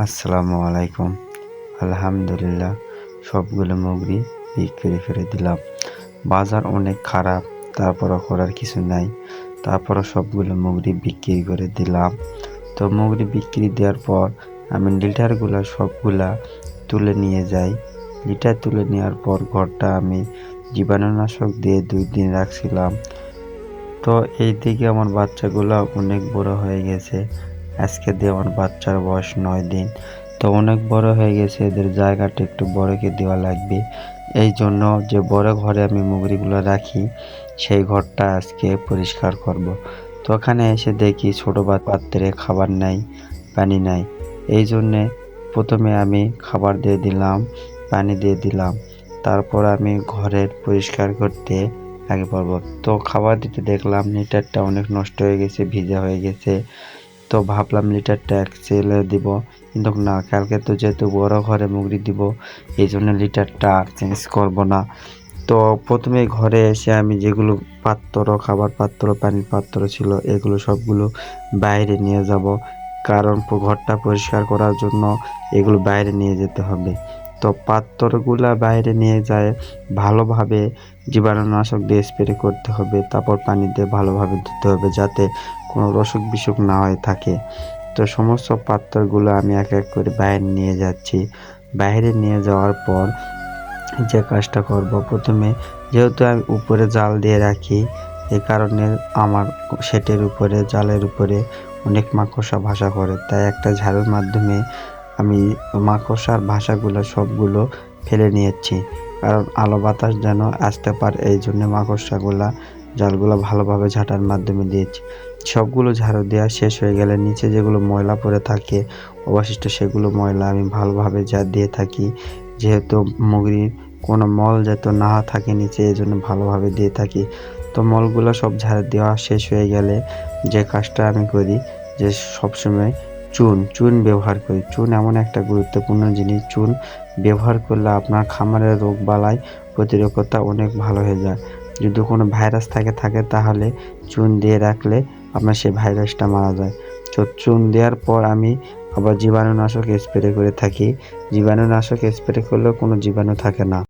আসসালামু আলাইকুম। আলহামদুলিল্লাহ, সবগুলো মুগরি বিক্রি করে দিলাম। বাজার অনেক খারাপ, তারপরও করার কিছু নাই। তারপরও সবগুলো মুগরি বিক্রি করে দিলাম। তো মুগরি বিক্রি দেওয়ার পর আমি লিটারগুলো সবগুলা তুলে নিয়ে যাই। লিটার তুলে নেওয়ার পর ঘরটা আমি জীবাণুনাশক দিয়ে 2 দিন রাখছিলাম। তো এইদিকে আমার বাচ্চাগুলো অনেক বড় হয়ে গেছে। আজকে দিয়ে আমার বাচ্চার বয়স 9 দিন। তো অনেক বড় হয়ে গেছে, এদের জায়গাটা একটু বড়কে দেওয়া লাগবে। এই জন্য যে বড় ঘরে আমি মুরগিগুলো রাখি, সেই ঘরটা আজকে পরিষ্কার করব। তো ওখানে এসে দেখি ছোট পাত্রে খাবার নাই, পানি নাই। এই জন্যে প্রথমে আমি খাবার দিয়ে দিলাম, পানি দিয়ে দিলাম। তারপর আমি ঘরের পরিষ্কার করতে আগে পড়ব। তো খাবার দিতে দেখলাম লিটারটা অনেক নষ্ট হয়ে গেছে, ভিজা হয়ে গেছে। তো ভাবলাম লিটারটা এক্সেলে দিব, কিন্তু না, কালকে তো যেহেতু বড় ঘরে মুগরি দিব, এই জন্য লিটারটা আর চেঞ্জ করব না। তো প্রথমে ঘরে এসে আমি যেগুলো পাত্র, খাবার পাত্র, পানির পাত্র ছিল, এগুলো সবগুলো বাইরে নিয়ে যাব, কারণ ঘরটা পরিষ্কার করার জন্য এগুলো বাইরে নিয়ে যেতে হবে। তো পাত্রগুলা বাইরে নিয়ে যায় ভালোভাবে জীবাণুনাশক দিয়ে স্প্রে করতে হবে, তারপর পানি দিয়ে ভালোভাবে ধুতে হবে যাতে কোনো অসুখ বিসুখ না হয়ে থাকে। তো সমস্ত পাত্রগুলো আমি এক এক করে বাইরে নিয়ে যাচ্ছি। বাইরে নিয়ে যাওয়ার পর যে কাজটা করব, প্রথমে যেহেতু আমি উপরে জাল দিয়ে রাখি, এই কারণে আমার শেটের উপরে, জালের উপরে অনেক মাকড়সা বাসা করে। তাই একটা ঝাড়ুর মাধ্যমে আমি মাকড়সার বাসাগুলো সবগুলো ফেলে নিয়েছি, কারণ আলো বাতাস যেন আসতে পারে, এই জন্য মাকড়সাগুলা জালগুলো ভালোভাবে ঝাঁটার মাধ্যমে দিয়েছি। সবগুলো ঝাড়ু দেওয়া শেষ হয়ে গেলে নিচে যেগুলো ময়লা পড়ে থাকে অবশিষ্ট, সেগুলো ময়লা আমি ভালোভাবে দিয়ে থাকি, যেহেতু মুরগির কোনো মল যাতে না থাকে নিচে, এই জন্য ভালোভাবে দিয়ে থাকি। তো মলগুলো সব ঝাড়ু দেওয়া শেষ হয়ে গেলে যে কাজটা আমি করি, যে সবসময় চুন ব্যবহার করি। চুন এমন একটা গুরুত্বপূর্ণ জিনিস, চুন ব্যবহার করলে আপনার খামারের রোগ বালাই প্রতিরোধতা অনেক ভালো হয়ে যায়। যদি কোনো ভাইরাস থাকে তাহলে চুন দিয়ে রাখলে আপনার সেই ভাইরাসটা মারা যায়। তো চুন দেওয়ার পর আমি আবার জীবাণুনাশক স্প্রে করে থাকি। জীবাণুনাশক স্প্রে করলেও কোনো জীবাণু থাকে না।